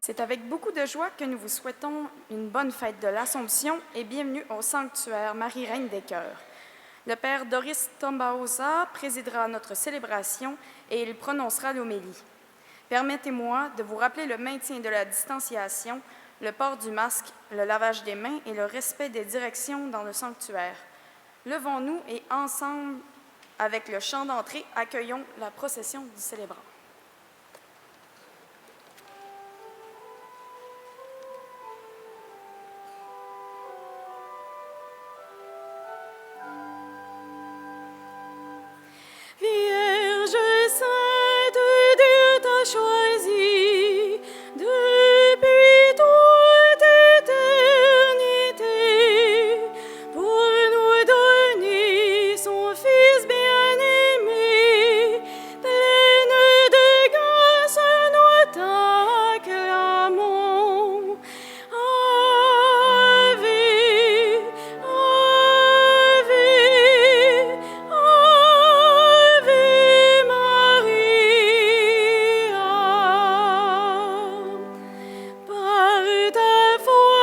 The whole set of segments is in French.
C'est avec beaucoup de joie que nous vous souhaitons une bonne fête de l'Assomption et bienvenue au sanctuaire Marie-Reine des Cœurs. Le Père Doris Tombaosa présidera notre célébration et il prononcera l'homélie. Permettez-moi de vous rappeler le maintien de la distanciation, le port du masque, le lavage des mains et le respect des directions dans le sanctuaire. Levons-nous et ensemble, avec le chant d'entrée, accueillons la procession du célébrant. Vierge sainte, Dieu t'a choisi depuis toute éternité pour nous donner son Fils bien-aimé. Pleine de grâce, nous t'acclamons. Ave, Ave, Ave Maria. Par ta foi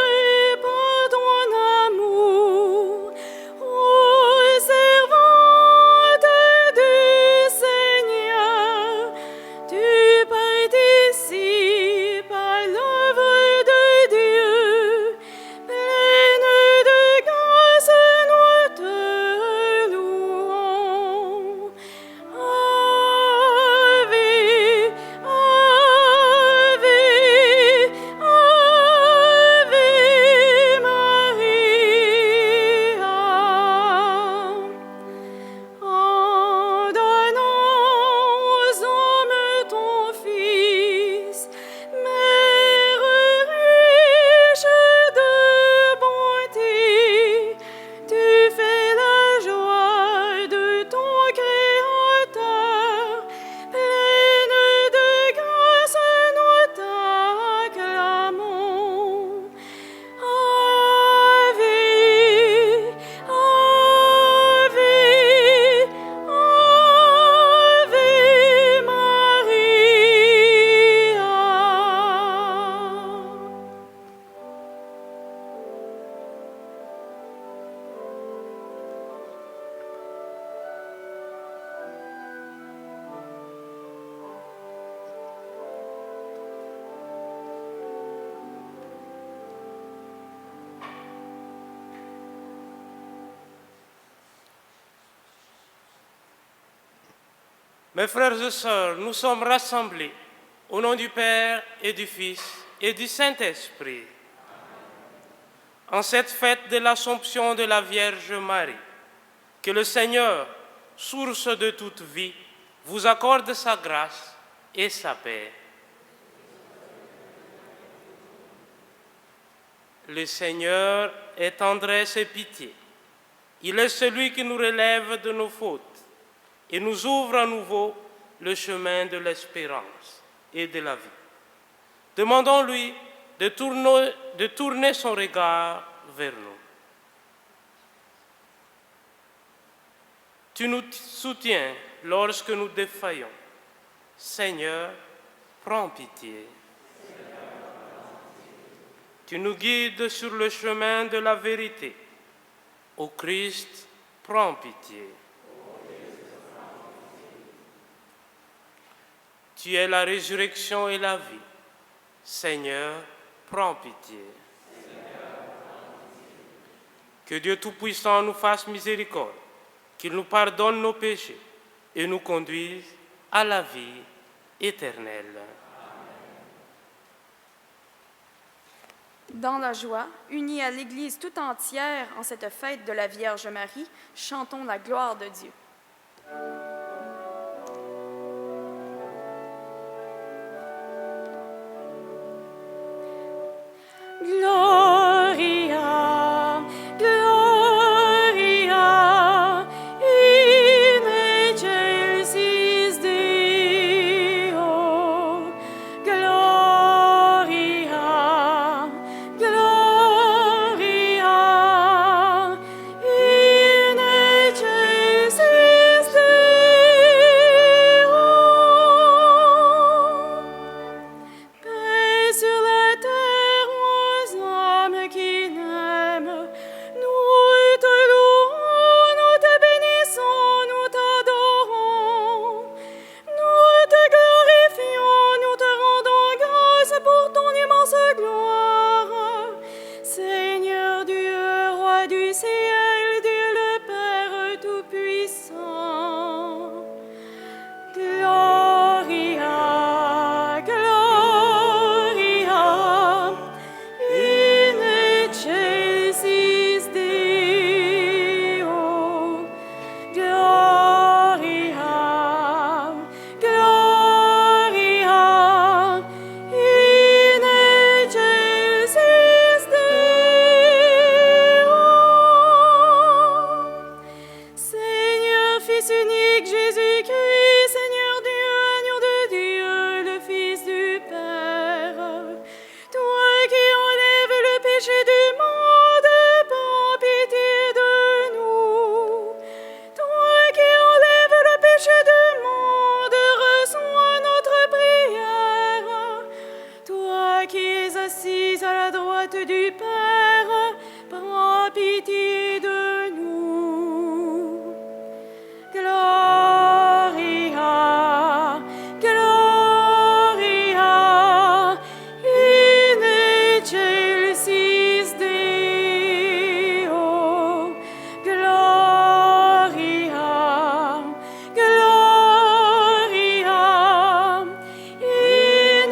et par ton amour, ô servante du Seigneur, tu participes à l'œuvre de Dieu. Pleine de grâce, nous te louons. Ave, Ave, Ave Maria. En donnant aux hommes ton Fils, Mère riche de bonté, tu fais la joie de ton Créateur. Pleine de grâce, nous t'acclamons. Ave, Ave, Ave Maria. Mes frères et sœurs, nous sommes rassemblés au nom du Père et du Fils et du Saint-Esprit. En cette fête de l'Assomption de la Vierge Marie, que le Seigneur, source de toute vie, vous accorde sa grâce et sa paix. Le Seigneur est tendresse et pitié. Il est celui qui nous relève de nos fautes et nous ouvre à nouveau le chemin de l'espérance et de la vie. Demandons-lui de tourner son regard vers nous. Tu nous soutiens lorsque nous défaillons. Seigneur, prends pitié. Tu nous guides sur le chemin de la vérité. Ô Christ, prends pitié. Tu es la résurrection et la vie. Seigneur, prends pitié. Que Dieu Tout-Puissant nous fasse miséricorde, qu'il nous pardonne nos péchés et nous conduise à la vie éternelle. Dans la joie, unis à l'Église tout entière en cette fête de la Vierge Marie, chantons la gloire de Dieu. Gloria, Gloria, in excelsis Deo. Gloria, Gloria, in excelsis Deo. du Père, prends pitié de nous. Gloria, Gloria, in excelsis Deo. Gloria, Gloria, in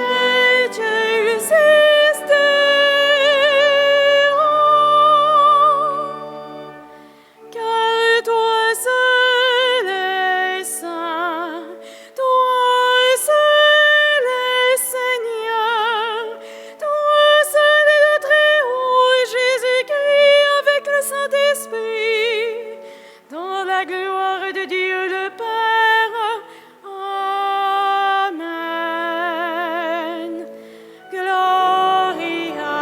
excelsis Deo. Car toi seul es saint, toi seul es Seigneur, toi seul est le Très-Haut, Jésus-Christ avec le Saint-Esprit, dans la gloire de Dieu le Père. Amen. Gloria,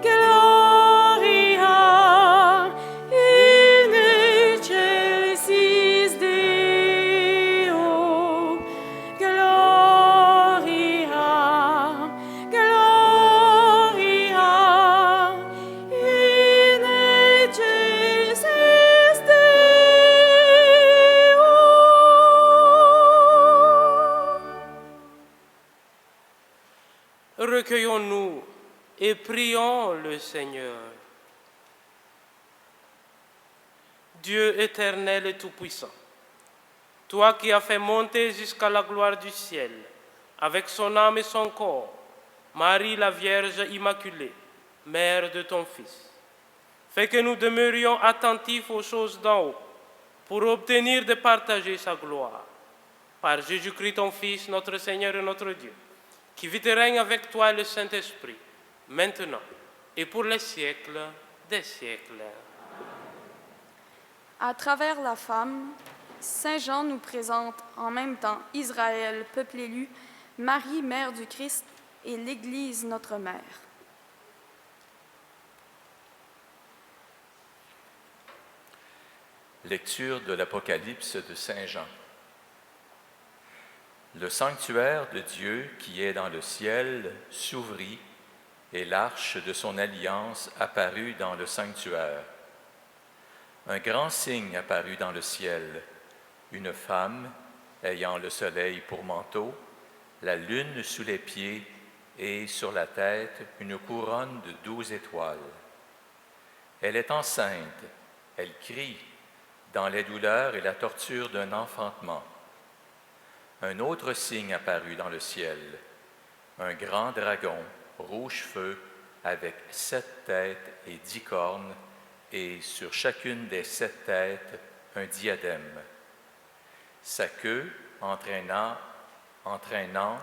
Gloria, in excelsis Deo. Gloria, Gloria, in excelsis Deo. Recueillons-nous et prions le Seigneur. Dieu éternel et tout-puissant, toi qui as fait monter jusqu'à la gloire du ciel, avec son âme et son corps, Marie la Vierge Immaculée, Mère de ton Fils, fais que nous demeurions attentifs aux choses d'en haut, pour obtenir de partager sa gloire. Par Jésus-Christ ton Fils, notre Seigneur et notre Dieu, qui vit et règne avec toi et le Saint-Esprit, maintenant et pour les siècles des siècles. À travers la femme, Saint Jean nous présente en même temps Israël, peuple élu, Marie, mère du Christ, et l'Église, notre mère. Lecture de l'Apocalypse de Saint Jean. Le sanctuaire de Dieu qui est dans le ciel s'ouvrit et l'arche de son alliance apparut dans le sanctuaire. Un grand signe apparut dans le ciel, une femme ayant le soleil pour manteau, la lune sous les pieds et sur la tête une couronne de 12 étoiles. Elle est enceinte, elle crie dans les douleurs et la torture d'un enfantement. Un autre signe apparut dans le ciel, un grand dragon, rouge feu, avec 7 têtes et 10 cornes, et sur chacune des 7 têtes, un diadème. Sa queue, entraînant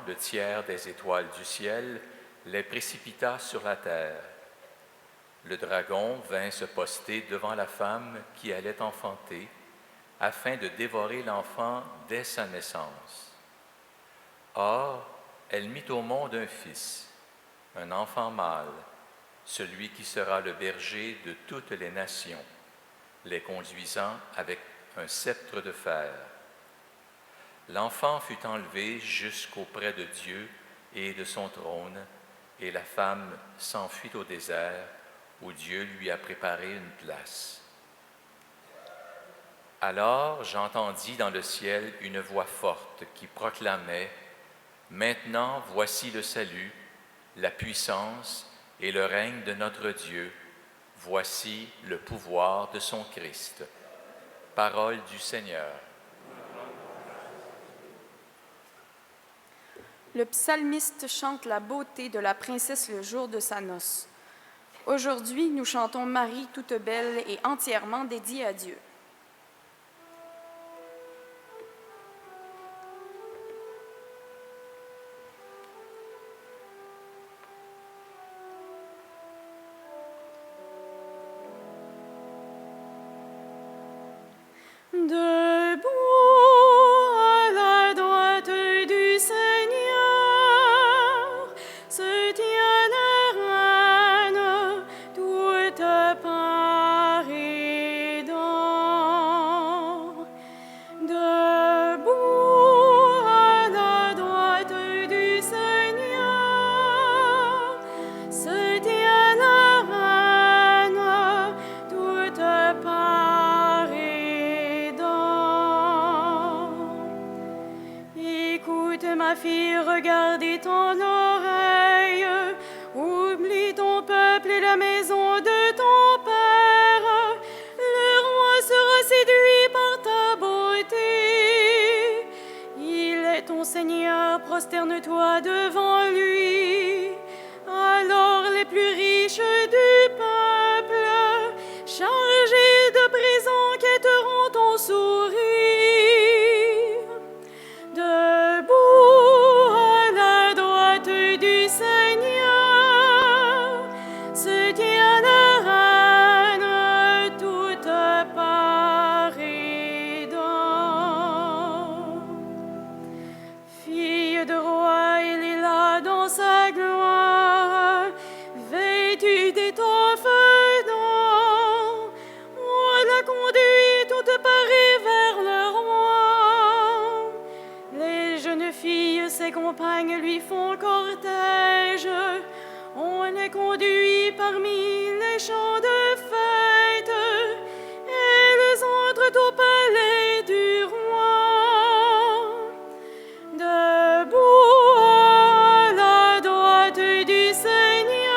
le tiers des étoiles du ciel, les précipita sur la terre. Le dragon vint se poster devant la femme qui allait enfanter, afin de dévorer l'enfant dès sa naissance. Or, elle mit au monde un fils, un enfant mâle, celui qui sera le berger de toutes les nations, les conduisant avec un sceptre de fer. L'enfant fut enlevé jusqu'auprès de Dieu et de son trône, et la femme s'enfuit au désert, où Dieu lui a préparé une place. Alors j'entendis dans le ciel une voix forte qui proclamait « Maintenant voici le salut, la puissance et le règne de notre Dieu. Voici le pouvoir de son Christ. » Parole du Seigneur. Le psalmiste chante la beauté de la princesse le jour de sa noce. Aujourd'hui, nous chantons Marie toute belle et entièrement dédiée à Dieu. Debout à la droite du Seigneur, se tient la reine, toute parée dans ma fille, regarde et ton oreille. Oublie ton peuple et la maison de ton père. Le roi sera séduit par ta beauté. Il est ton Seigneur, prosterne-toi devant lui. Alors les plus riches du peuple, chargés de présents, quêteront ton sourire. Debout à la droite du Seigneur, se tient la reine toute parée d'or. Fille de roi, il est là dans sa gloire, vêtue d'étoffe d'or. On la conduit toute parée vers le roi. Les jeunes filles, ses compagnes, lui font cortège. On les conduit parmi les champs de fête. Elles entrent au palais du roi. Debout à la droite du Seigneur,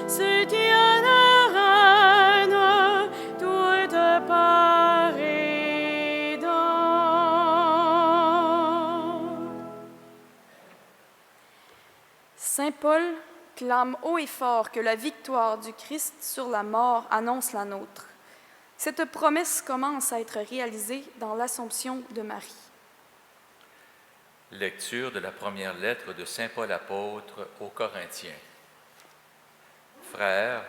se tient la reine toute parée d'or. Saint Paul clame haut et fort que la victoire du Christ sur la mort annonce la nôtre. Cette promesse commence à être réalisée dans l'Assomption de Marie. Lecture de la première lettre de Saint Paul apôtre aux Corinthiens. Frères,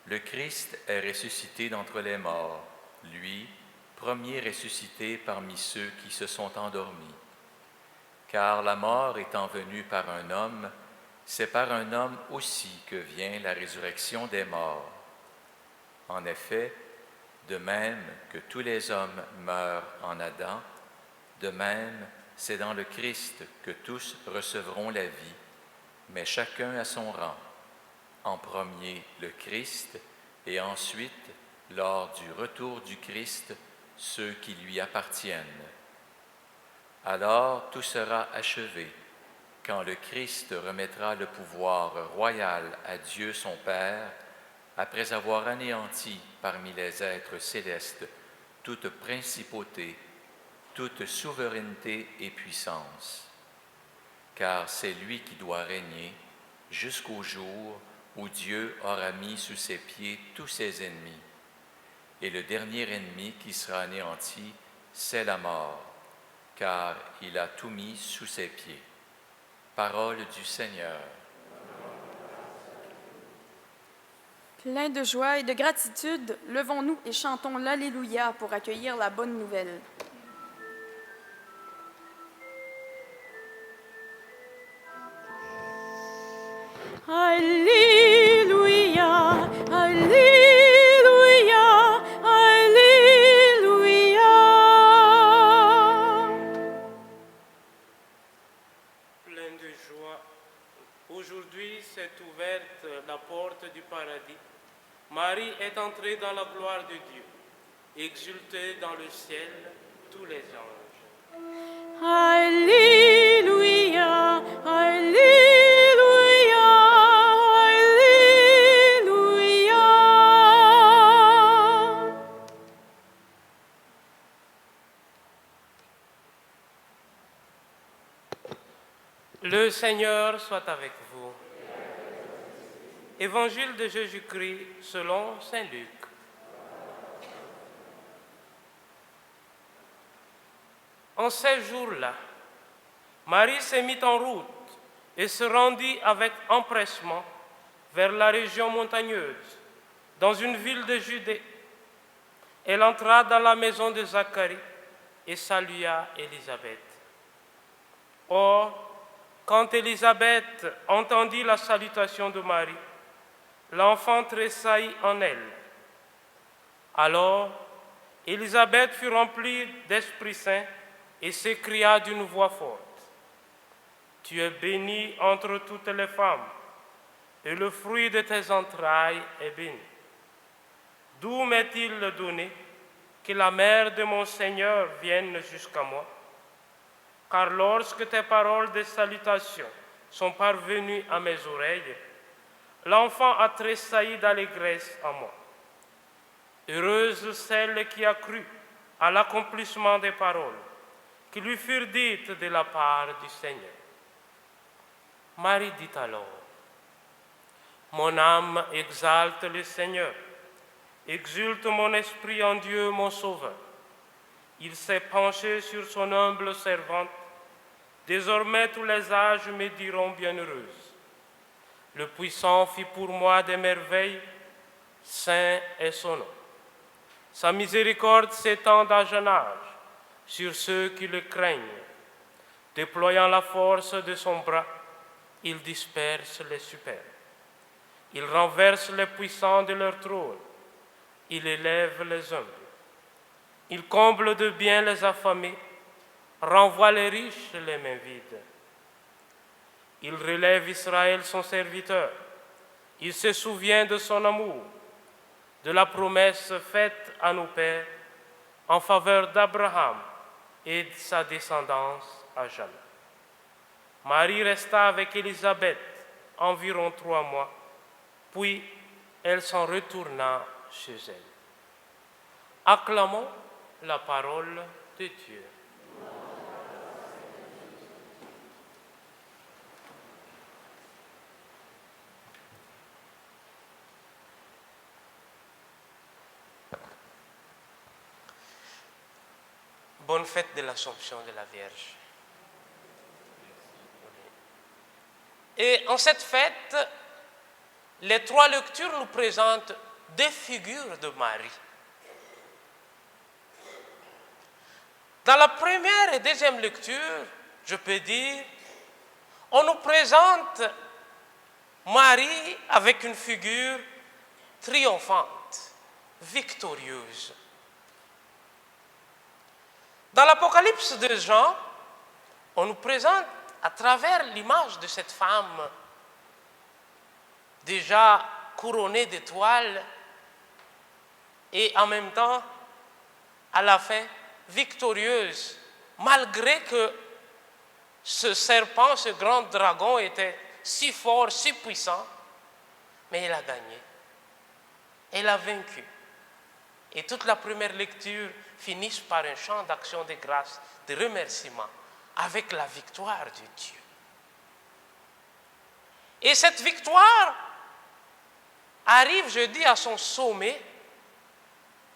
le Christ est ressuscité d'entre les morts, lui, premier ressuscité parmi ceux qui se sont endormis. Car la mort étant venue par un homme, c'est par un homme aussi que vient la résurrection des morts. En effet, de même que tous les hommes meurent en Adam, de même c'est dans le Christ que tous recevront la vie, mais chacun à son rang. En premier le Christ, et ensuite, lors du retour du Christ, ceux qui lui appartiennent. Alors tout sera achevé, quand le Christ remettra le pouvoir royal à Dieu son Père, après avoir anéanti parmi les êtres célestes toute principauté, toute souveraineté et puissance. Car c'est lui qui doit régner jusqu'au jour où Dieu aura mis sous ses pieds tous ses ennemis. Et le dernier ennemi qui sera anéanti, c'est la mort, car il a tout mis sous ses pieds. Parole du Seigneur. Pleins de joie et de gratitude, levons-nous et chantons l'Alléluia pour accueillir la bonne nouvelle. Alléluia, Alléluia, Alléluia. Plein de joie, aujourd'hui s'est ouverte la porte du paradis. Marie est entrée dans la gloire de Dieu. Exultez dans le ciel tous les anges. Alléluia, Alléluia, Alléluia. Le Seigneur soit avec vous. Évangile de Jésus-Christ selon saint Luc. En ces jours-là, Marie s'est mise en route et se rendit avec empressement vers la région montagneuse, dans une ville de Judée. Elle entra dans la maison de Zacharie et salua Élisabeth. Or, quand Élisabeth entendit la salutation de Marie, l'enfant tressaillit en elle. Alors, Élisabeth fut remplie d'Esprit Saint et s'écria d'une voix forte, « Tu es bénie entre toutes les femmes, et le fruit de tes entrailles est béni. D'où m'est-il donné que la mère de mon Seigneur vienne jusqu'à moi? car lorsque tes paroles de salutation sont parvenues à mes oreilles, l'enfant a tressailli d'allégresse en moi. Heureuse celle qui a cru à l'accomplissement des paroles qui lui furent dites de la part du Seigneur. Marie dit alors, « Mon âme exalte le Seigneur, exulte mon esprit en Dieu mon Sauveur. Il s'est penché sur son humble servante. Désormais tous les âges me diront bienheureuse. Le Puissant fit pour moi des merveilles, saint est son nom. Sa miséricorde s'étend d'âge en âge sur ceux qui le craignent. Déployant la force de son bras, il disperse les superbes. Il renverse les puissants de leur trône. Il élève les humbles. Il comble de bien les affamés, renvoie les riches les mains vides. Il relève Israël son serviteur. Il se souvient de son amour, de la promesse faite à nos pères en faveur d'Abraham et de sa descendance à jamais. Marie resta avec Élisabeth environ 3 mois, puis elle s'en retourna chez elle. Acclamons la parole de Dieu. Bonne fête de l'Assomption de la Vierge. Et en cette fête, les 3 lectures nous présentent des figures de Marie. Dans la première et deuxième lecture, je peux dire, on nous présente Marie avec une figure triomphante, victorieuse. Dans l'Apocalypse de Jean, on nous présente à travers l'image de cette femme déjà couronnée d'étoiles et en même temps, à la fin, victorieuse, malgré que ce serpent, ce grand dragon était si fort, si puissant, mais elle a gagné. Elle a vaincu. Et toute la première lecture finit par un chant d'action de grâce, de remerciement, avec la victoire de Dieu. Et cette victoire arrive, je dis, à son sommet,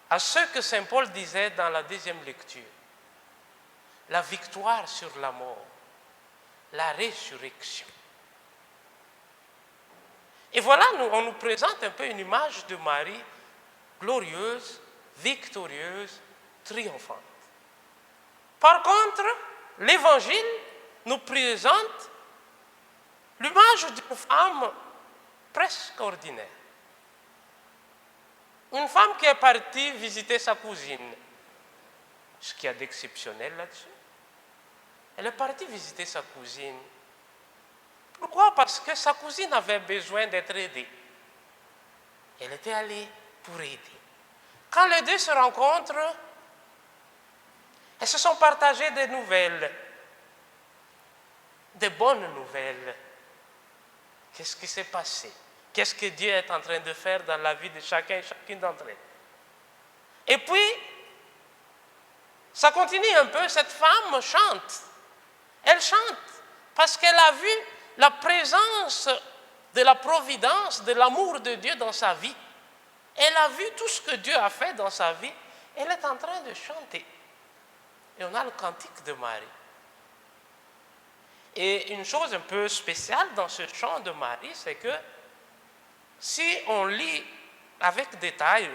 à ce que saint Paul disait dans la deuxième lecture. La victoire sur la mort, la résurrection. Et voilà, on nous présente un peu une image de Marie glorieuse, victorieuse, triomphante. Par contre, l'Évangile nous présente l'image d'une femme presque ordinaire. Une femme qui est partie visiter sa cousine. Ce qu'il y a d'exceptionnel là-dessus. Elle est partie visiter sa cousine. Pourquoi? Parce que sa cousine avait besoin d'être aidée. Elle était allée pour aider. Quand les deux se rencontrent, elles se sont partagées des nouvelles, des bonnes nouvelles. Qu'est-ce qui s'est passé? Qu'est-ce que Dieu est en train de faire dans la vie de chacun et chacune d'entre elles? Et puis, ça continue un peu, cette femme chante. Elle chante parce qu'elle a vu la présence de la providence, de l'amour de Dieu dans sa vie. Elle a vu tout ce que Dieu a fait dans sa vie. Elle est en train de chanter. Et on a le cantique de Marie. Et une chose un peu spéciale dans ce chant de Marie, c'est que si on lit avec détail,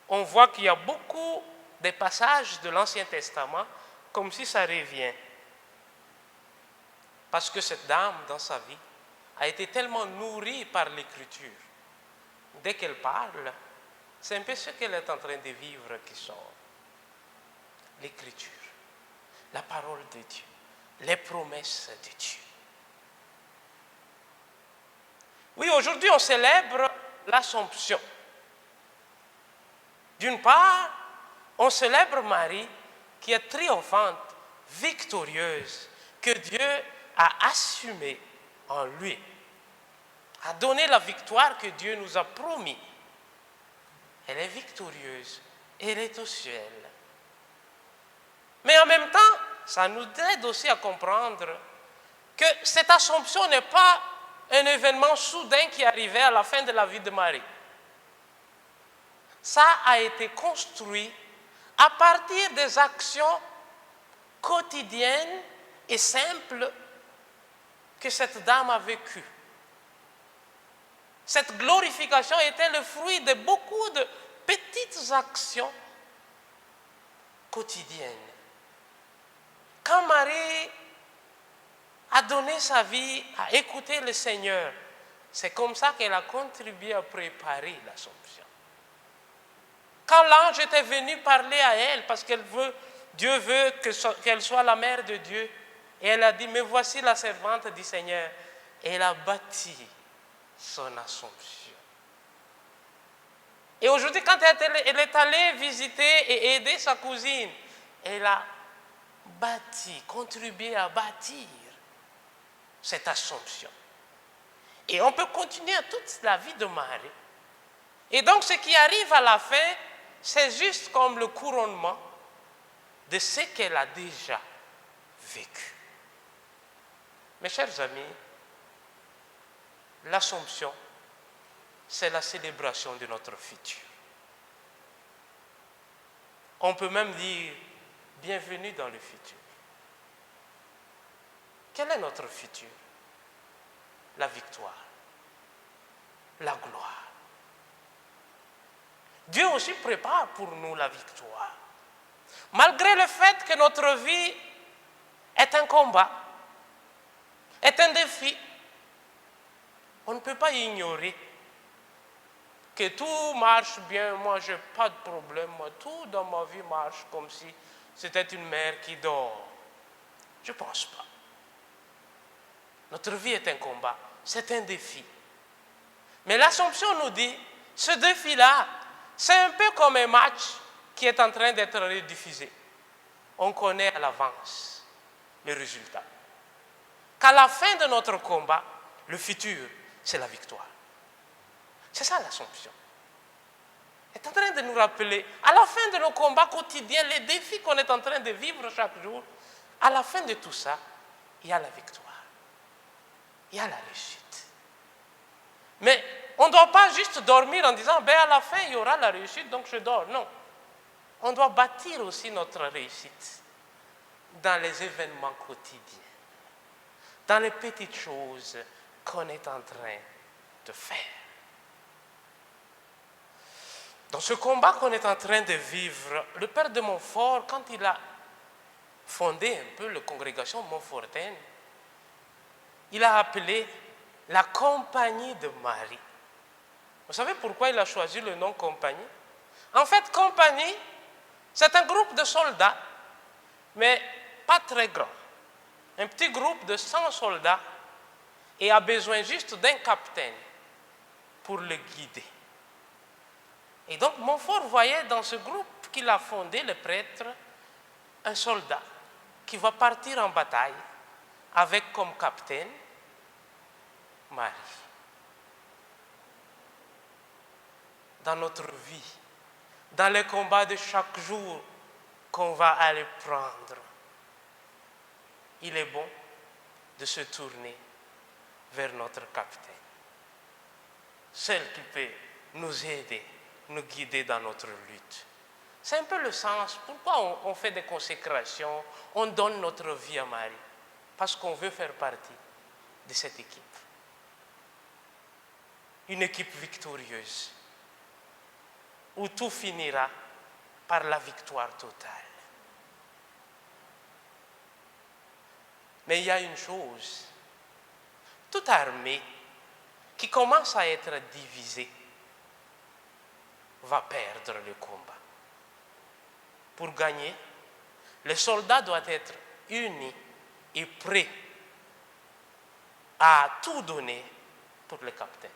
on voit qu'il y a beaucoup de passages de l'Ancien Testament comme si ça revient. Parce que cette dame, dans sa vie, a été tellement nourrie par l'Écriture. Dès qu'elle parle, c'est un peu ce qu'elle est en train de vivre qui sort. L'Écriture, la parole de Dieu, les promesses de Dieu. Oui, aujourd'hui, on célèbre l'Assomption. D'une part, on célèbre Marie qui est triomphante, victorieuse que Dieu a assumée en lui, a donné la victoire que Dieu nous a promis. Elle est victorieuse, elle est au ciel. Mais en même temps, ça nous aide aussi à comprendre que cette assomption n'est pas un événement soudain qui arrivait à la fin de la vie de Marie. Ça a été construit à partir des actions quotidiennes et simples que cette dame a vécues. Cette glorification était le fruit de beaucoup de petites actions quotidiennes. Quand Marie a donné sa vie à écouter le Seigneur, c'est comme ça qu'elle a contribué à préparer l'Assomption. Quand l'ange était venu parler à elle, parce Dieu veut qu'elle soit la mère de Dieu, et elle a dit, mais voici la servante du Seigneur. Et elle a bâti son Assomption. Et aujourd'hui, quand elle est allée visiter et aider sa cousine, elle a bâti, contribué à bâtir cette Assomption. Et on peut continuer toute la vie de Marie. Et donc, ce qui arrive à la fin, c'est juste comme le couronnement de ce qu'elle a déjà vécu. Mes chers amis, l'Assomption, c'est la célébration de notre futur. On peut même dire bienvenue dans le futur. Quel est notre futur? La victoire, la gloire. Dieu aussi prépare pour nous la victoire. Malgré le fait que notre vie est un combat, est un défi, on ne peut pas ignorer que tout marche bien. Moi, je n'ai pas de problème. Moi, tout dans ma vie marche comme si c'était une mère qui dort. Je ne pense pas. Notre vie est un combat, c'est un défi. Mais l'Assomption nous dit, ce défi-là, c'est un peu comme un match qui est en train d'être rediffusé. On connaît à l'avance le résultat. Qu'à la fin de notre combat, le futur, c'est la victoire. C'est ça l'Assomption. Elle est en train de nous rappeler, à la fin de nos combats quotidiens, les défis qu'on est en train de vivre chaque jour, à la fin de tout ça, il y a la victoire. Il y a la réussite. Mais on ne doit pas juste dormir en disant, à la fin, il y aura la réussite, donc je dors. Non. On doit bâtir aussi notre réussite dans les événements quotidiens, dans les petites choses qu'on est en train de faire. Dans ce combat qu'on est en train de vivre, le père de Montfort, quand il a fondé un peu la congrégation montfortaine, il a appelé la Compagnie de Marie. Vous savez pourquoi il a choisi le nom Compagnie? En fait, Compagnie, c'est un groupe de soldats, mais pas très grand. Un petit groupe de 100 soldats et a besoin juste d'un capitaine pour le guider. Et donc, Montfort voyait dans ce groupe qu'il a fondé, le prêtre, un soldat qui va partir en bataille avec comme capitaine Marie. Dans notre vie, dans les combats de chaque jour qu'on va aller prendre, il est bon de se tourner vers notre capitaine, celle qui peut nous aider, nous guider dans notre lutte. C'est un peu le sens. Pourquoi on fait des consécrations, on donne notre vie à Marie? Parce qu'on veut faire partie de cette équipe. Une équipe victorieuse, où tout finira par la victoire totale. Mais il y a une chose, toute armée qui commence à être divisée va perdre le combat. Pour gagner, les soldats doivent être unis et prêts à tout donner pour le capitaine.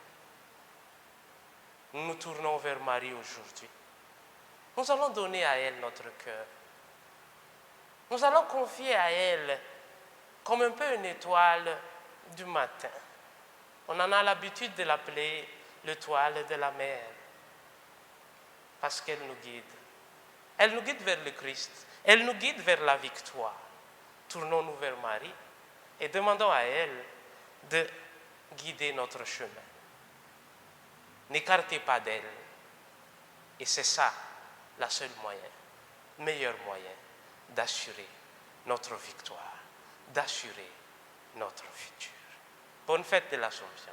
Nous nous tournons vers Marie aujourd'hui. Nous allons donner à elle notre cœur. nous allons confier à elle comme un peu une étoile du matin. On en a l'habitude de l'appeler l'étoile de la mer, parce qu'elle nous guide. Elle nous guide vers le Christ, elle nous guide vers la victoire. Tournons-nous vers Marie et demandons à elle de guider notre chemin. N'écartez pas d'elle. Et c'est ça, la seule meilleur moyen d'assurer notre victoire, d'assurer notre futur. Bonne fête de l'Assomption.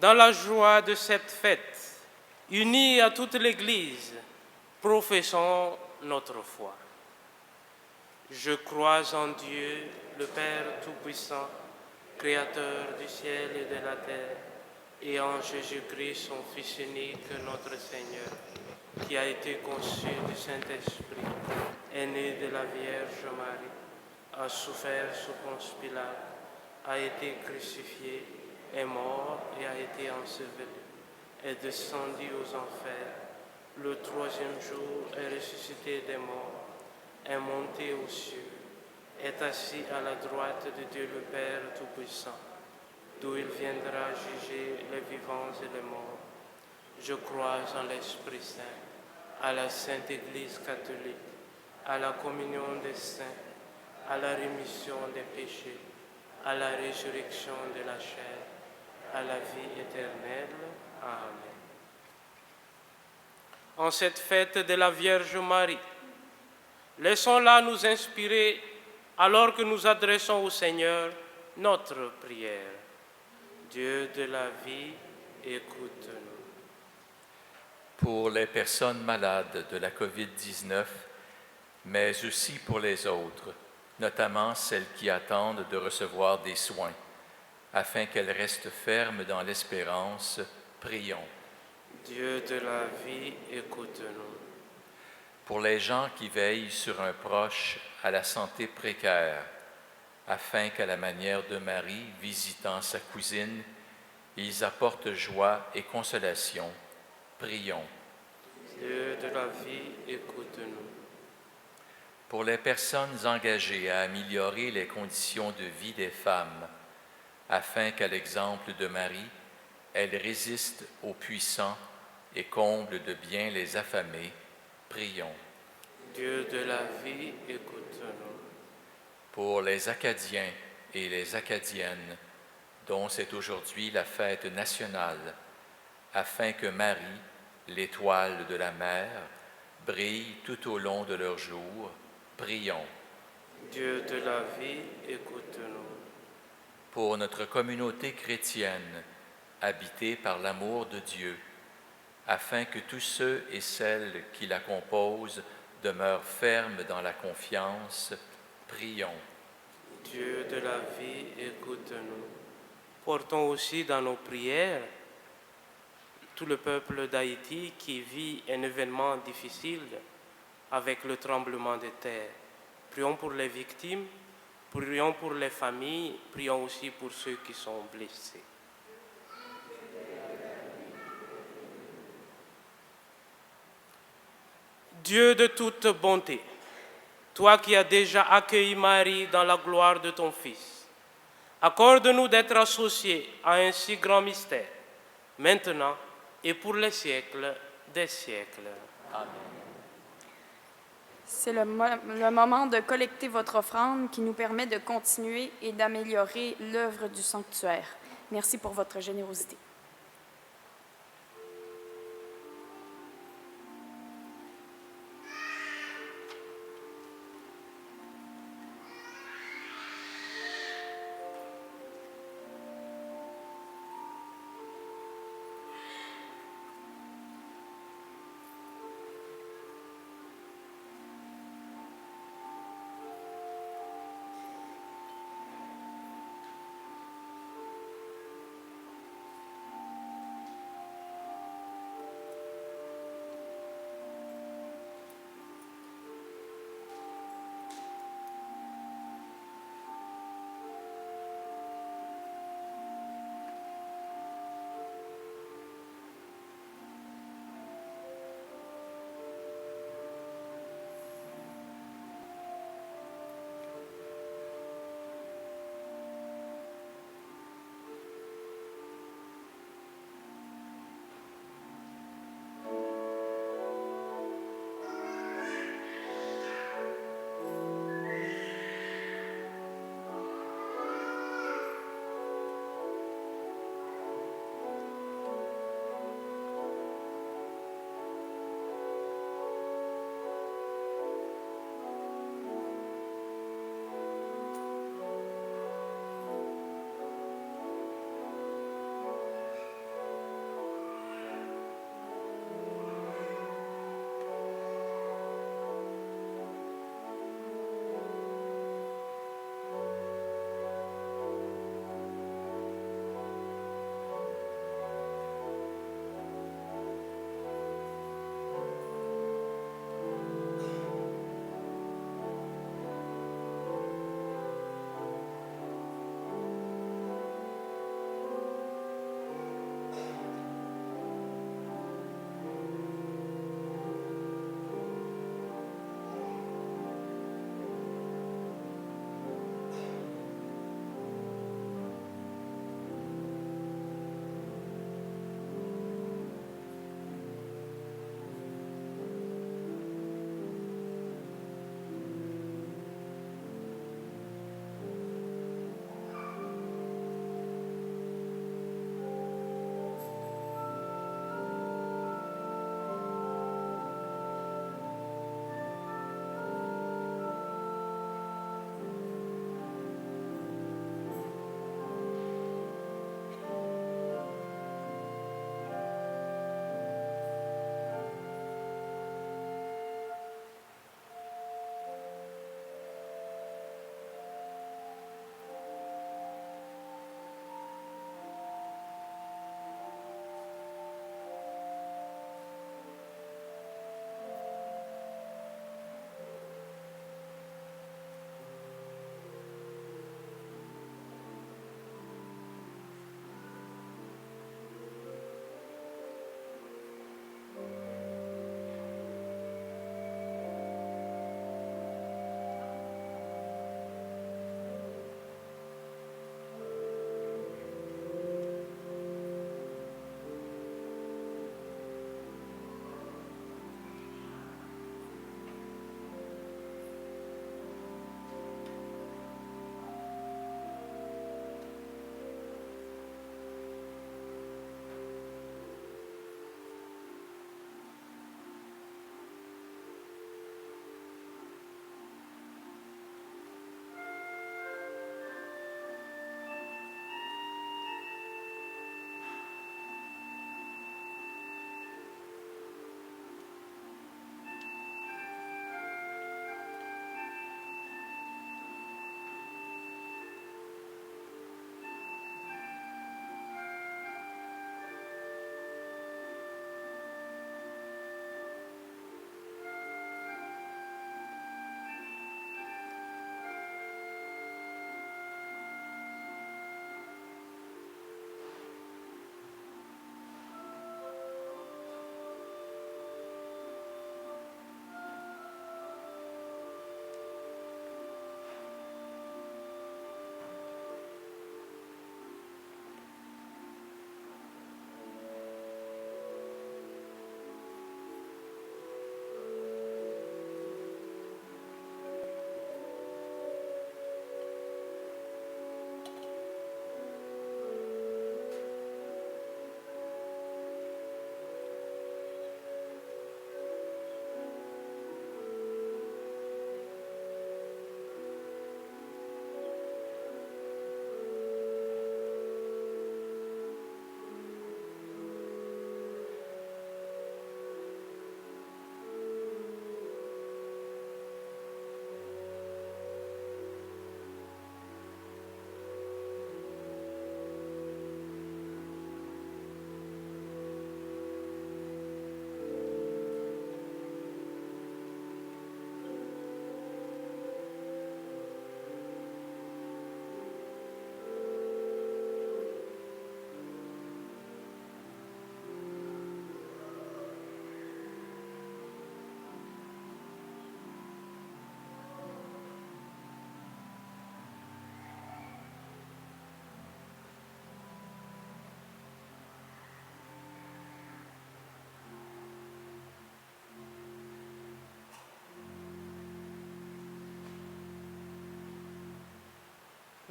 Dans la joie de cette fête, unis à toute l'Église, professons notre foi. Je crois en Dieu, le Père Tout-Puissant, Créateur du ciel et de la terre, et en Jésus-Christ, son Fils unique, notre Seigneur, qui a été conçu du Saint-Esprit, est né de la Vierge Marie, a souffert sous Ponce Pilate, a été crucifié, est mort et a été enseveli, est descendu aux enfers, le troisième jour est ressuscité des morts, est monté aux cieux, est assis à la droite de Dieu le Père Tout-Puissant, d'où il viendra juger les vivants et les morts. Je crois en l'Esprit Saint, à la Sainte Église catholique, à la communion des saints, à la rémission des péchés, à la résurrection de la chair, à la vie éternelle. Amen. En cette fête de la Vierge Marie, laissons-la nous inspirer alors que nous adressons au Seigneur notre prière. Dieu de la vie, écoute-nous. Pour les personnes malades de la COVID-19, mais aussi pour les autres, notamment celles qui attendent de recevoir des soins, afin qu'elles restent fermes dans l'espérance, prions. Dieu de la vie, écoute-nous. Pour les gens qui veillent sur un proche à la santé précaire, afin qu'à la manière de Marie, visitant sa cousine, ils apportent joie et consolation, prions. Dieu de la vie, écoute-nous. Pour les personnes engagées à améliorer les conditions de vie des femmes, afin qu'à l'exemple de Marie, elles résistent aux puissants et comblent de bien les affamés, prions. Dieu de la vie, écoute-nous. Pour les Acadiens et les Acadiennes, dont c'est aujourd'hui la fête nationale, afin que Marie, l'étoile de la mer, brille tout au long de leur jour, prions. Dieu de la vie, écoute-nous. Pour notre communauté chrétienne, habitée par l'amour de Dieu, afin que tous ceux et celles qui la composent demeurent fermes dans la confiance, prions. Dieu de la vie, écoute-nous. Portons aussi dans nos prières tout le peuple d'Haïti qui vit un événement difficile avec le tremblement de terre. Prions pour les victimes, prions pour les familles, prions aussi pour ceux qui sont blessés. Dieu de toute bonté, toi qui as déjà accueilli Marie dans la gloire de ton Fils, accorde-nous d'être associés à un si grand mystère, maintenant et pour les siècles des siècles. Amen. C'est le moment de collecter votre offrande qui nous permet de continuer et d'améliorer l'œuvre du sanctuaire. Merci pour votre générosité.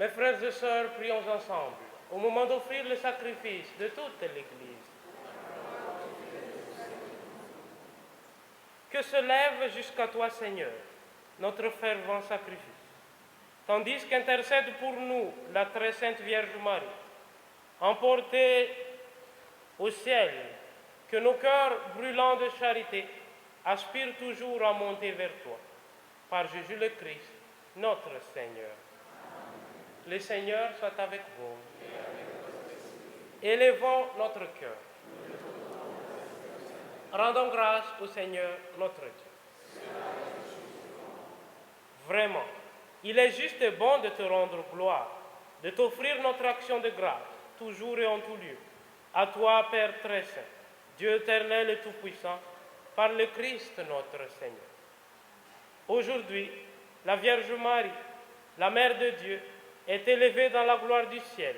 Mes frères et sœurs, prions ensemble au moment d'offrir le sacrifice de toute l'Église. Que se lève jusqu'à toi, Seigneur, notre fervent sacrifice, tandis qu'intercède pour nous la très sainte Vierge Marie, emportée au ciel, que nos cœurs brûlants de charité aspirent toujours à monter vers toi, par Jésus le Christ, notre Seigneur. Le Seigneur soit avec vous. Élevons notre cœur. Rendons grâce au Seigneur notre Dieu. Vraiment, il est juste et bon de te rendre gloire, de t'offrir notre action de grâce, toujours et en tout lieu. À toi, Père très saint, Dieu éternel et tout-puissant, par le Christ notre Seigneur. Aujourd'hui, la Vierge Marie, la Mère de Dieu, est élevée dans la gloire du ciel,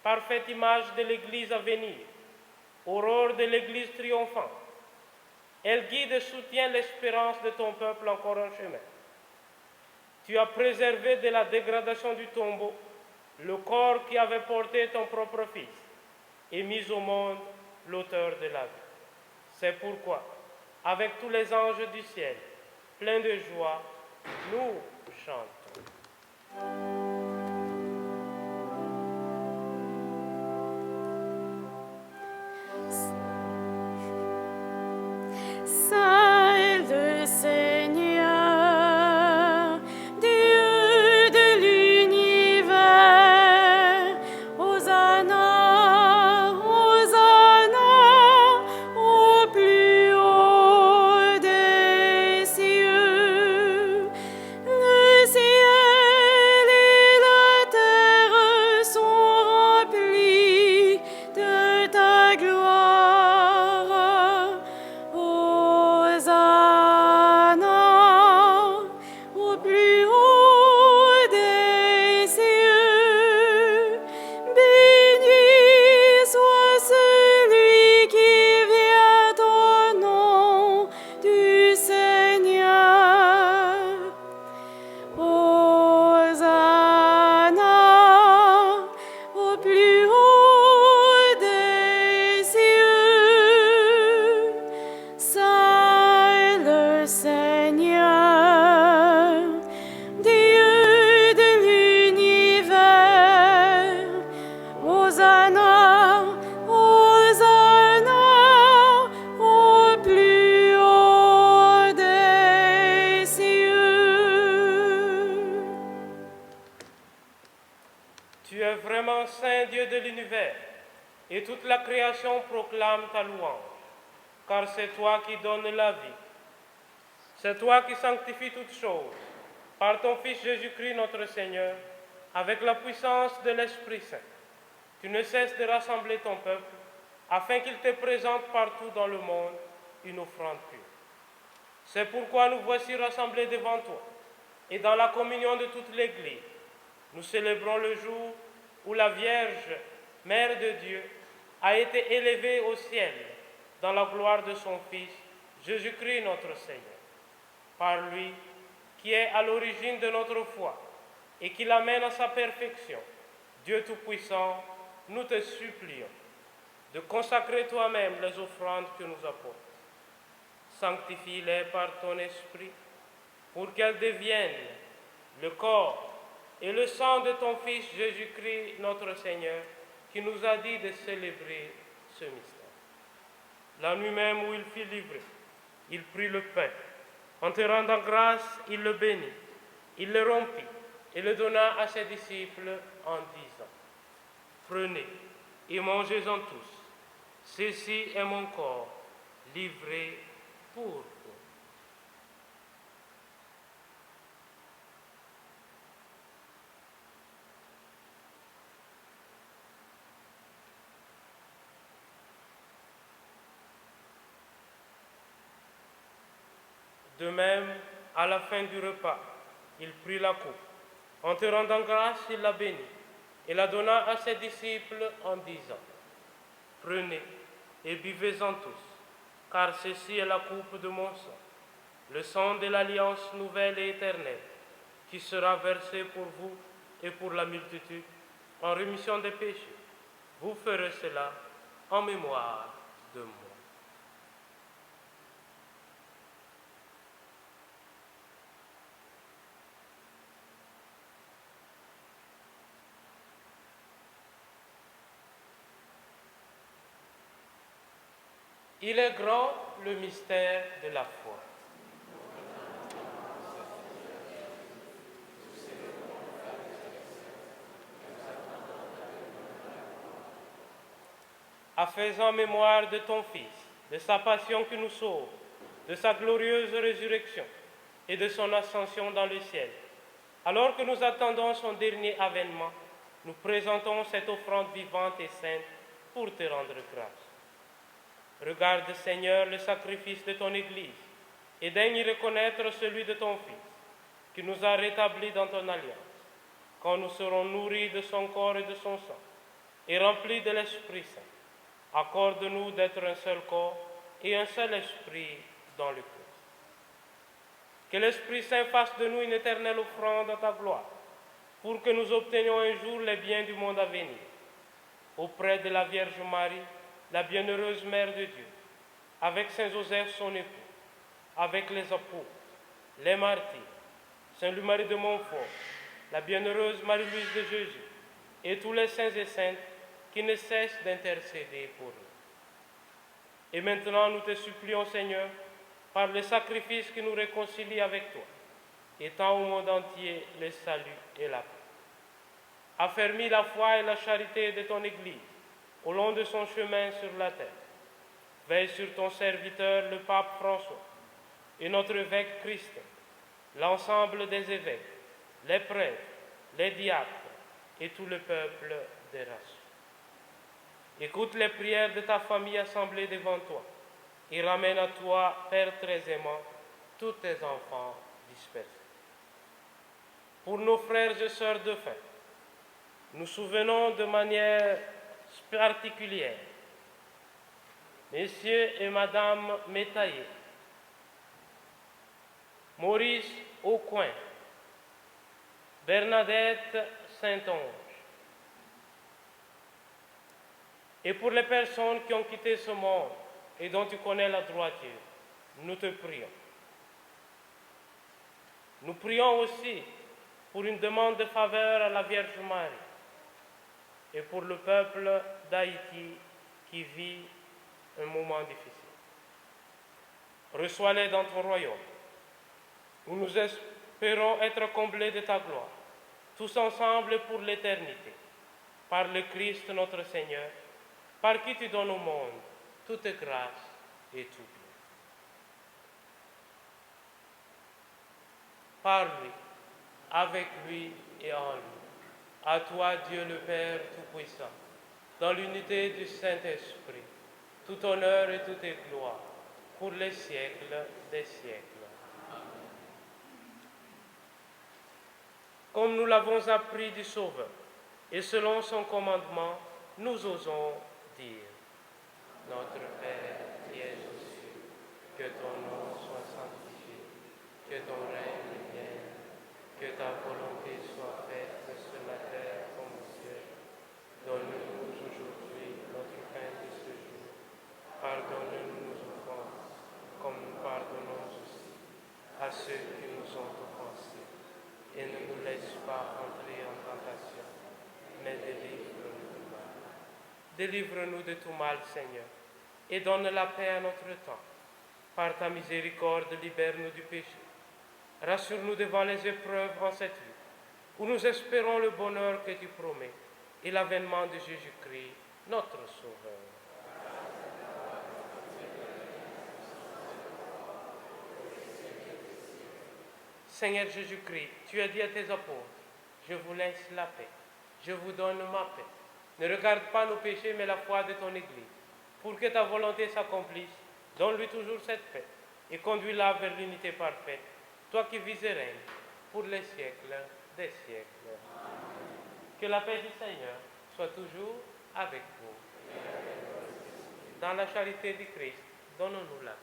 parfaite image de l'Église à venir, aurore de l'Église triomphante. Elle guide et soutient l'espérance de ton peuple encore en chemin. Tu as préservé de la dégradation du tombeau le corps qui avait porté ton propre Fils et mis au monde l'auteur de la vie. C'est pourquoi, avec tous les anges du ciel, pleins de joie, nous chantons. Saint le Seigneur, Dieu de l'univers, Hosanna, Hosanna, au plus haut des cieux. Le ciel et la terre sont remplis de ta gloire. Hosanna, au plus haut des cieux. Béni soit celui qui vient au nom du Seigneur. Hosanna, au plus haut des cieux. Saint le Seigneur, Dieu de l'univers, Hosanna, Hosanna, au plus haut des cieux. Tu es vraiment Saint Dieu de l'univers, et toute la création proclame ta louange, car c'est toi qui donnes la vie. C'est toi qui sanctifies toutes choses, par ton Fils Jésus-Christ notre Seigneur, avec la puissance de l'Esprit Saint. Tu ne cesses de rassembler ton peuple, afin qu'il te présente partout dans le monde une offrande pure. C'est pourquoi nous voici rassemblés devant toi, et dans la communion de toute l'Église, nous célébrons le jour où la Vierge, Mère de Dieu, a été élevée au ciel dans la gloire de son Fils, Jésus-Christ notre Seigneur. Par lui, qui est à l'origine de notre foi et qui l'amène à sa perfection, Dieu Tout-Puissant, nous te supplions de consacrer toi-même les offrandes que nous apportons. Sanctifie-les par ton Esprit, pour qu'elles deviennent le corps et le sang de ton Fils Jésus-Christ notre Seigneur, qui nous a dit de célébrer ce mystère. La nuit même où il fut livré, il prit le pain. En te rendant grâce, il le bénit. Il le rompit et le donna à ses disciples en disant: Prenez et mangez-en tous. Ceci est mon corps livré pour vous. De même, à la fin du repas, il prit la coupe. En te rendant grâce, il la bénit et la donna à ses disciples en disant: Prenez et buvez-en tous, car ceci est la coupe de mon sang, le sang de l'alliance nouvelle et éternelle, qui sera versé pour vous et pour la multitude, en rémission des péchés. Vous ferez cela en mémoire de moi. Il est grand le mystère de la foi. À faisant mémoire de ton Fils, de sa passion qui nous sauve, de sa glorieuse résurrection et de son ascension dans le ciel, alors que nous attendons son dernier avènement, nous présentons cette offrande vivante et sainte pour te rendre grâce. Regarde, Seigneur, le sacrifice de ton Église et daigne y reconnaître celui de ton Fils, qui nous a rétablis dans ton alliance, quand nous serons nourris de son corps et de son sang, et remplis de l'Esprit Saint. Accorde-nous d'être un seul corps et un seul esprit dans le Christ. Que l'Esprit Saint fasse de nous une éternelle offrande à ta gloire, pour que nous obtenions un jour les biens du monde à venir. Auprès de la Vierge Marie, la bienheureuse Mère de Dieu, avec Saint Joseph son époux, avec les apôtres, les martyrs, Saint Louis-Marie de Montfort, la bienheureuse Marie-Louise de Jésus, et tous les saints et saintes qui ne cessent d'intercéder pour nous. Et maintenant, nous te supplions, Seigneur, par le sacrifice qui nous réconcilie avec toi, étends au monde entier le salut et la paix. Affermis la foi et la charité de ton Église au long de son chemin sur la terre. Veille sur ton serviteur, le pape François, et notre évêque Christ, l'ensemble des évêques, les prêtres, les diacres et tout le peuple des races. Écoute les prières de ta famille assemblée devant toi et ramène à toi, Père très aimant, tous tes enfants dispersés. Pour nos frères et sœurs de faim, nous souvenons de manière particulière Messieurs et Madame Métaillé, Maurice Aucoin, Bernadette Saint-Onge, et pour les personnes qui ont quitté ce monde et dont tu connais la droiture, nous te prions. Nous prions aussi pour une demande de faveur à la Vierge Marie et pour le peuple d'Haïti qui vit un moment difficile. Reçois-les dans ton royaume, où nous espérons être comblés de ta gloire, tous ensemble pour l'éternité, par le Christ notre Seigneur, par qui tu donnes au monde toute grâce et tout bien. Par lui, avec lui et en lui, à toi Dieu le Père Tout-Puissant, dans l'unité du Saint-Esprit, tout honneur et toute gloire, pour les siècles des siècles. Comme nous l'avons appris du Sauveur, et selon son commandement, nous osons dire: Notre Père qui es aux cieux, que ton nom soit sanctifié, que ton règne vienne, que ta volonté soit faite sur la terre comme au ciel. Donne-nous aujourd'hui notre pain de ce jour. Pardonne-nous nos offenses, comme nous pardonnons aussi à ceux qui nous ont offensés. Et ne nous laisse pas entrer en tentation, mais délivre-nous du mal. Délivre-nous de tout mal, Seigneur, et donne la paix à notre temps. Par ta miséricorde, libère-nous du péché. Rassure-nous devant les épreuves en cette vie, où nous espérons le bonheur que tu promets et l'avènement de Jésus-Christ, notre Sauveur. Seigneur Jésus-Christ, tu as dit à tes apôtres: je vous laisse la paix, je vous donne ma paix. Ne regarde pas nos péchés, mais la foi de ton Église. Pour que ta volonté s'accomplisse, donne-lui toujours cette paix et conduis-la vers l'unité parfaite, toi qui vis et règnes pour les siècles des siècles. Que la paix du Seigneur soit toujours avec vous. Dans la charité du Christ, donnons-nous la paix.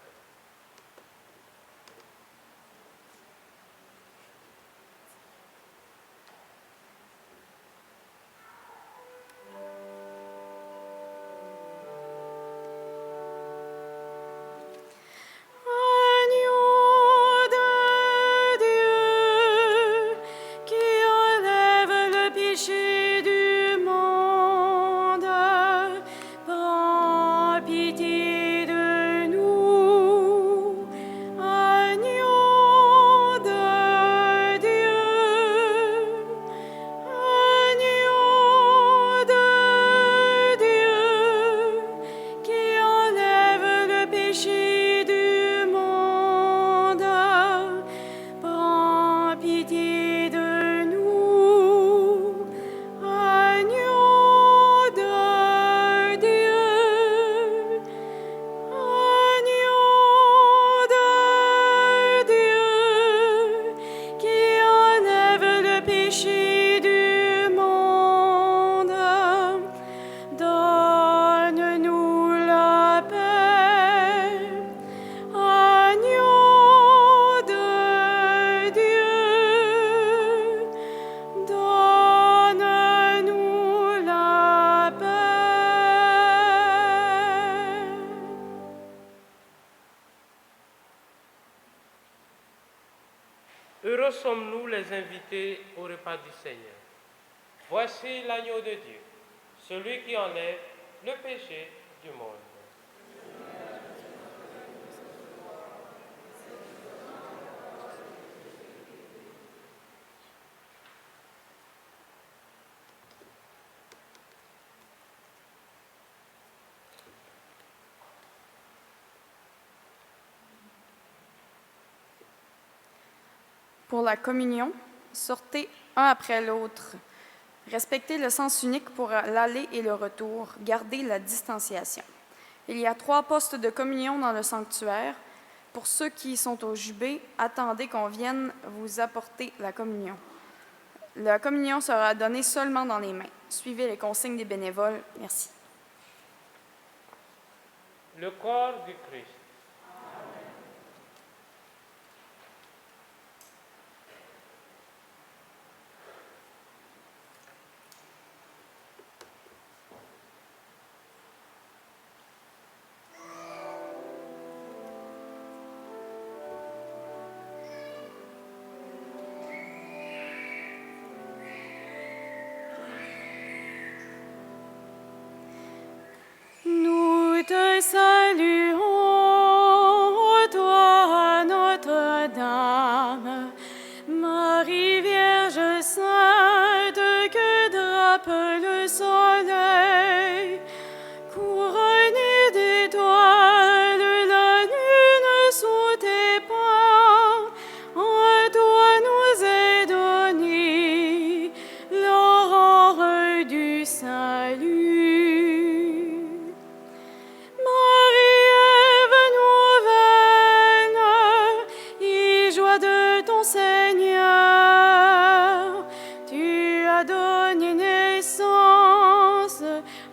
les inviter au repas du Seigneur. Voici l'agneau de Dieu, celui qui enlève le péché du monde. Pour la communion, sortez un après l'autre. Respectez le sens unique pour l'aller et le retour. Gardez la distanciation. Il y a 3 postes de communion dans le sanctuaire. Pour ceux qui sont au jubé, attendez qu'on vienne vous apporter la communion. La communion sera donnée seulement dans les mains. Suivez les consignes des bénévoles. Merci. Le corps du Christ. Nous te saluons, toi, Notre-Dame, Marie Vierge Sainte, que drape le soleil, couronnée d'étoiles, la lune sous tes pas, en toi nous est donnée l'aurore du salut. Seigneur, tu as donné naissance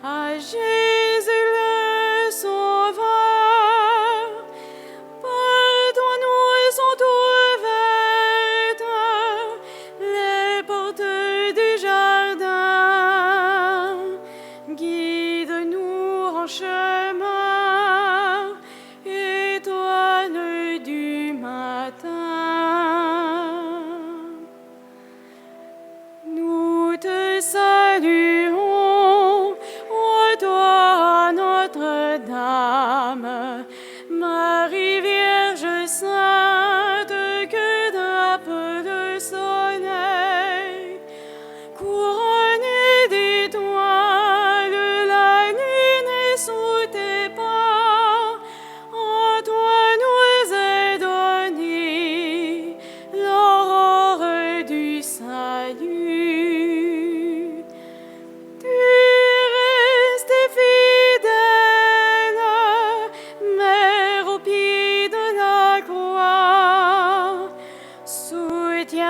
à Jésus le Sauveur. Par toi nous sont ouvertes les portes du jardin. Guide-nous en chemin, étoile du matin. Saluons, ô toi, Notre-Dame, Marie Vierge Sainte, que drape le soleil, couronnée d'étoiles, la lune est sous tes pas, en toi nous est donnée l'aurore du salut.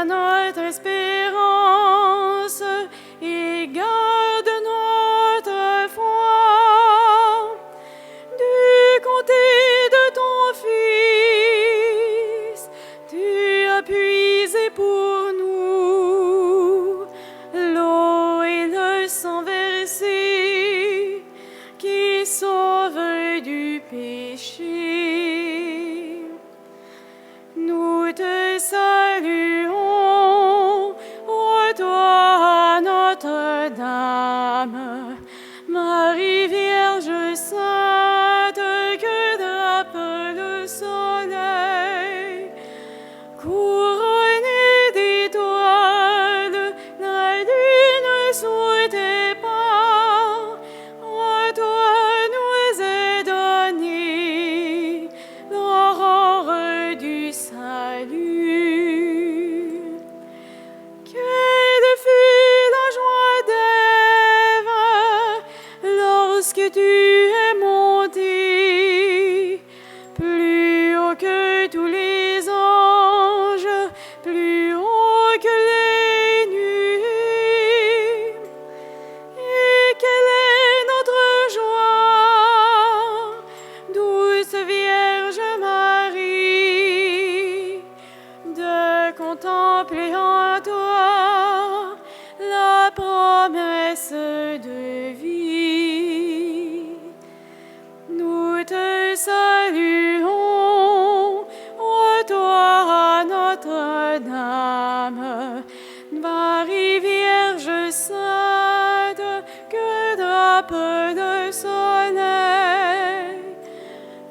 Notre espérance et garde notre foi du côté de ton Fils. Tu as puisé pour nous l'eau et le sang versé qui sauve du péché. Nous te saluons, ô toi, Notre-Dame, Marie Vierge Sainte, que drape le soleil, couronnée d'étoiles, la lune sous tes pas, en toi nous est donnée l'aurore du salut. Quelle fut la joie d'Ève lorsque tu es monté plus haut que tous les anges, plus haut que les nuées. Et quelle est notre joie, douce Vierge Marie, de contempler en toi la promesse de vie. Nous te saluons, ô toi, Notre âme. Marie Vierge sainte, que drape de soleil,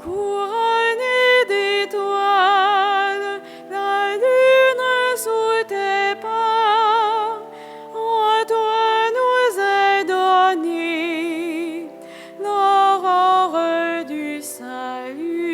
couronnée d'étoiles, la lune sous tes pas, en toi nous est donnée l'aurore du salut.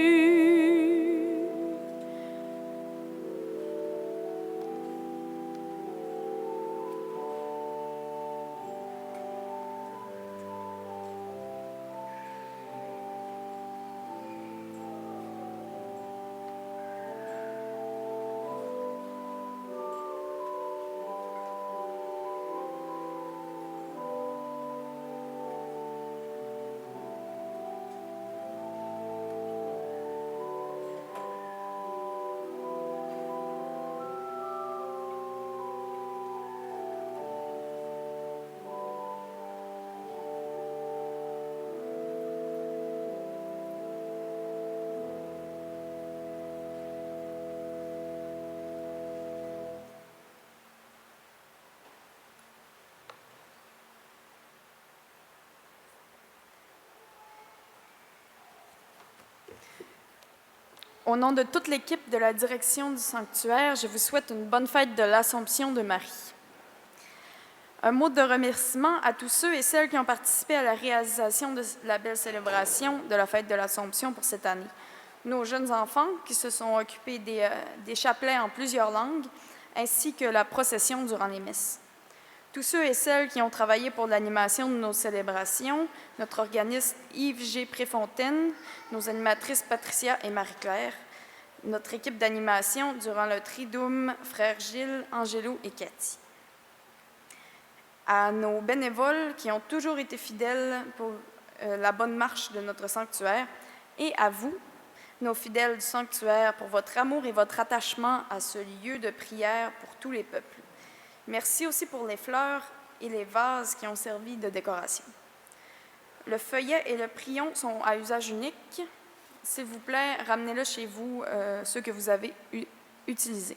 Au nom de toute l'équipe de la direction du sanctuaire, je vous souhaite une bonne fête de l'Assomption de Marie. Un mot de remerciement à tous ceux et celles qui ont participé à la réalisation de la belle célébration de la fête de l'Assomption pour cette année. Nos jeunes enfants qui se sont occupés des chapelets en plusieurs langues, ainsi que la procession durant les messes. Tous ceux et celles qui ont travaillé pour l'animation de nos célébrations, notre organiste Yves G. Préfontaine, nos animatrices Patricia et Marie-Claire, notre équipe d'animation durant le Triduum, frères Gilles, Angelo et Cathy. À nos bénévoles qui ont toujours été fidèles pour la bonne marche de notre sanctuaire, et à vous, nos fidèles du sanctuaire, pour votre amour et votre attachement à ce lieu de prière pour tous les peuples. Merci aussi pour les fleurs et les vases qui ont servi de décoration. Le feuillet et le prion sont à usage unique. S'il vous plaît, ramenez-le chez vous, ceux que vous avez utilisés.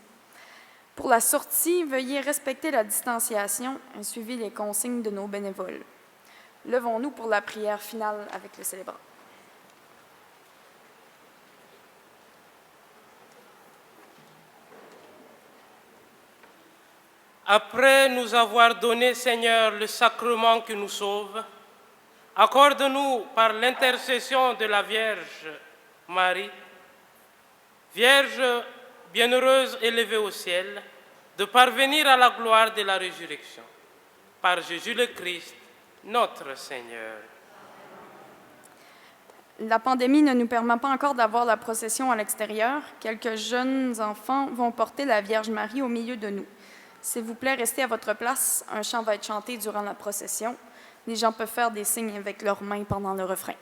Pour la sortie, veuillez respecter la distanciation et suivez les consignes de nos bénévoles. Levons-nous pour la prière finale avec le célébrant. Après nous avoir donné, Seigneur, le sacrement qui nous sauve, accorde-nous par l'intercession de la Vierge Marie, Vierge bienheureuse élevée au ciel, de parvenir à la gloire de la résurrection. Par Jésus le Christ, notre Seigneur. La pandémie ne nous permet pas encore d'avoir la procession à l'extérieur. Quelques jeunes enfants vont porter la Vierge Marie au milieu de nous. S'il vous plaît, restez à votre place. Un chant va être chanté durant la procession. Les gens peuvent faire des signes avec leurs mains pendant le refrain.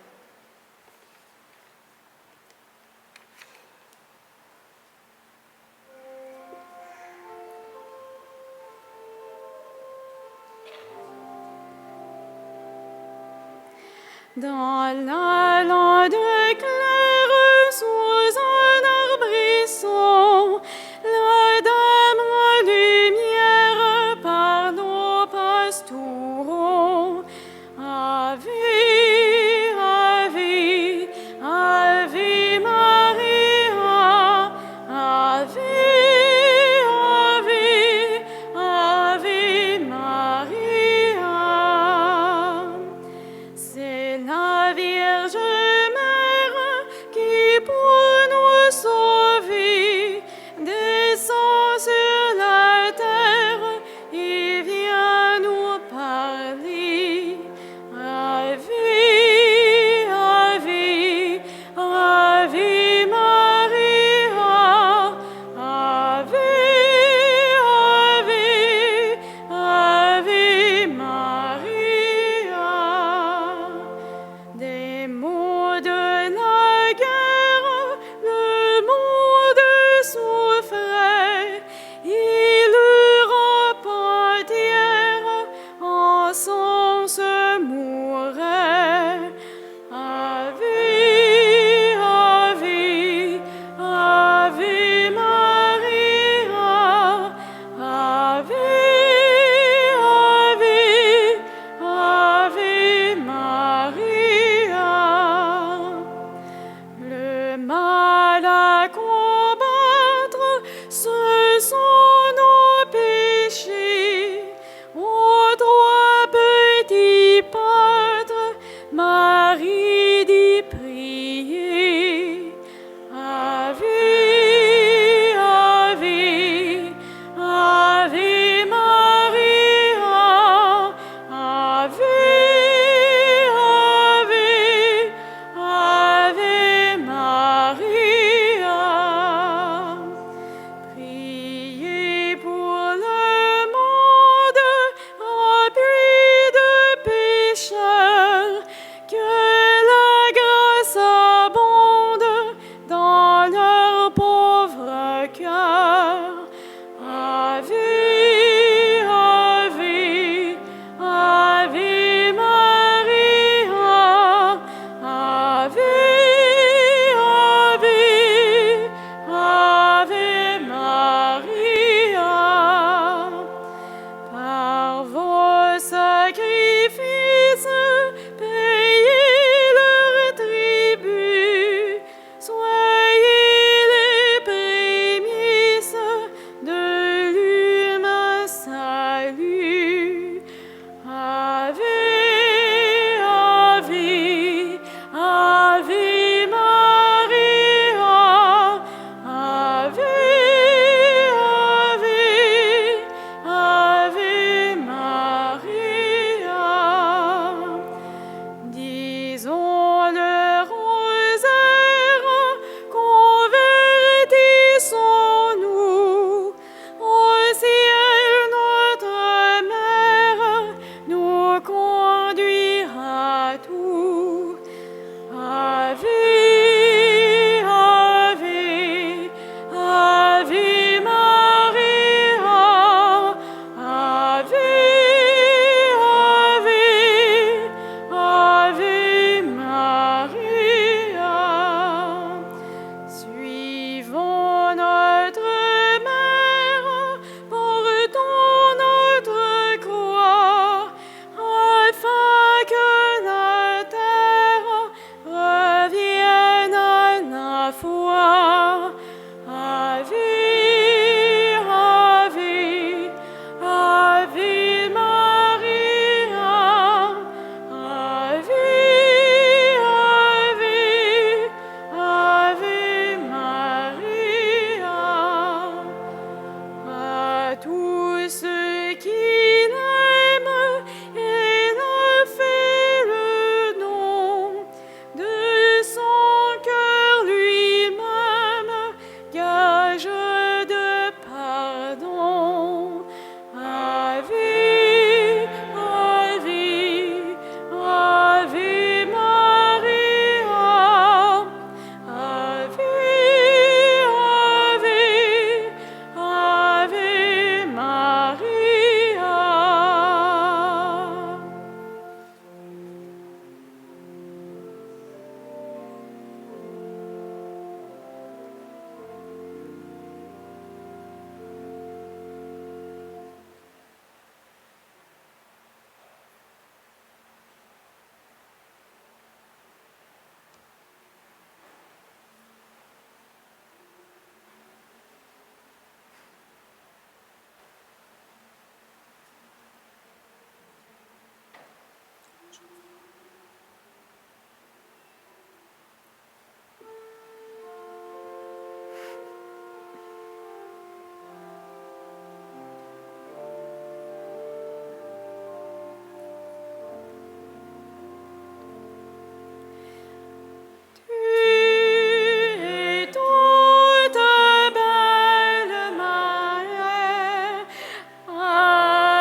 Dans la lande claire, sous un arbrisseau, la dame en lumière par nos pastoureaux. Ave, Ave, Ave Maria, Ave, Ave, Ave Maria. C'est la Vierge Mère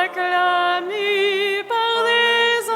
Acclamé par les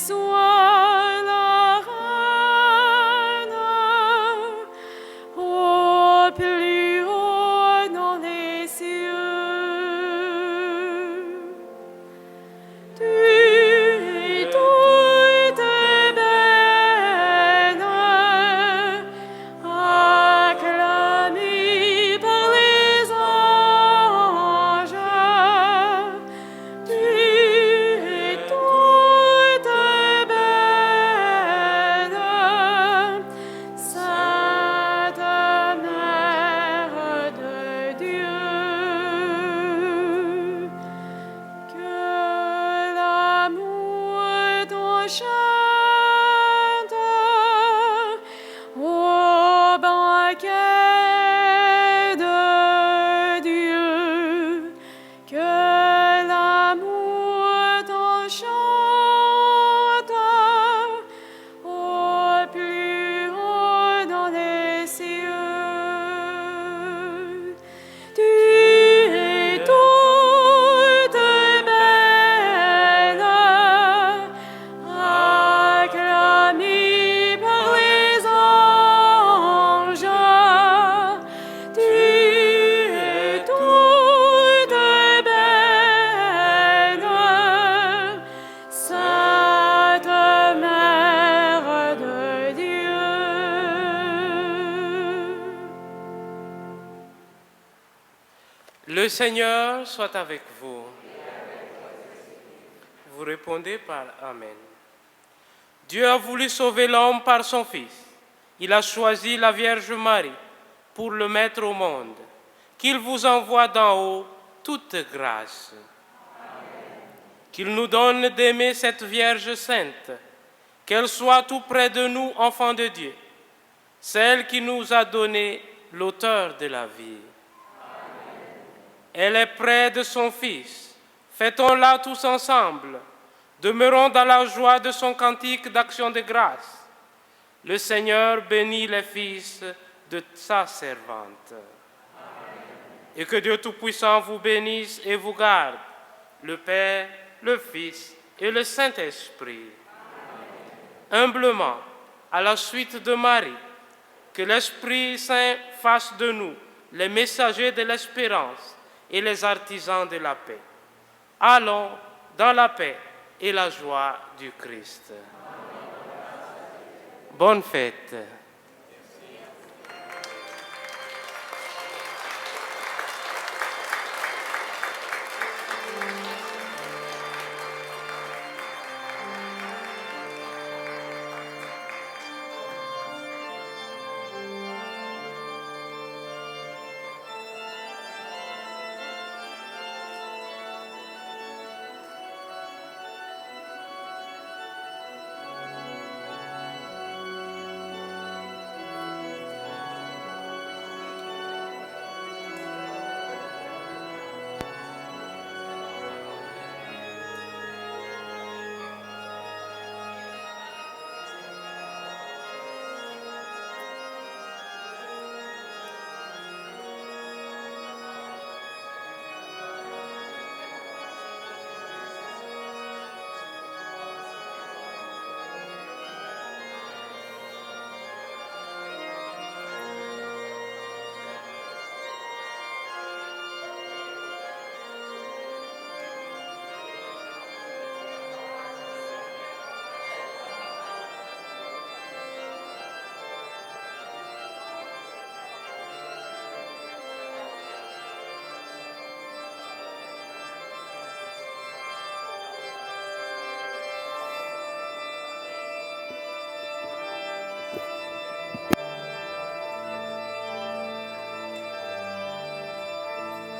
soit la reine au plus haut dans les cieux. Tu es toute belle, acclamée par les anges. Tu es toute belle, Sainte Mère de Dieu. Que l'amour t'enchante au banquet de Dieu. Que l'amour t'enchante au plus haut dans les cieux. Tu es toute belle, acclamée par les anges. Tu es toute belle, Sainte Mère de Dieu. Le Seigneur soit avec vous. Vous répondez par Amen. Dieu a voulu sauver l'homme par son Fils. Il a choisi la Vierge Marie pour le mettre au monde. Qu'il vous envoie d'en haut toute grâce. Qu'il nous donne d'aimer cette Vierge sainte, qu'elle soit tout près de nous, enfants de Dieu, celle qui nous a donné l'auteur de la vie. Elle est près de son Fils. Fêtons-la tous ensemble. Demeurons dans la joie de son cantique d'action de grâce. Le Seigneur bénit les fils de sa servante. Et que Dieu Tout-Puissant vous bénisse et vous garde, le Père, le Fils et le Saint-Esprit. Humblement, à la suite de Marie, que l'Esprit Saint fasse de nous les messagers de l'espérance et les artisans de la paix. Allons dans la paix et la joie du Christ. Bonne fête.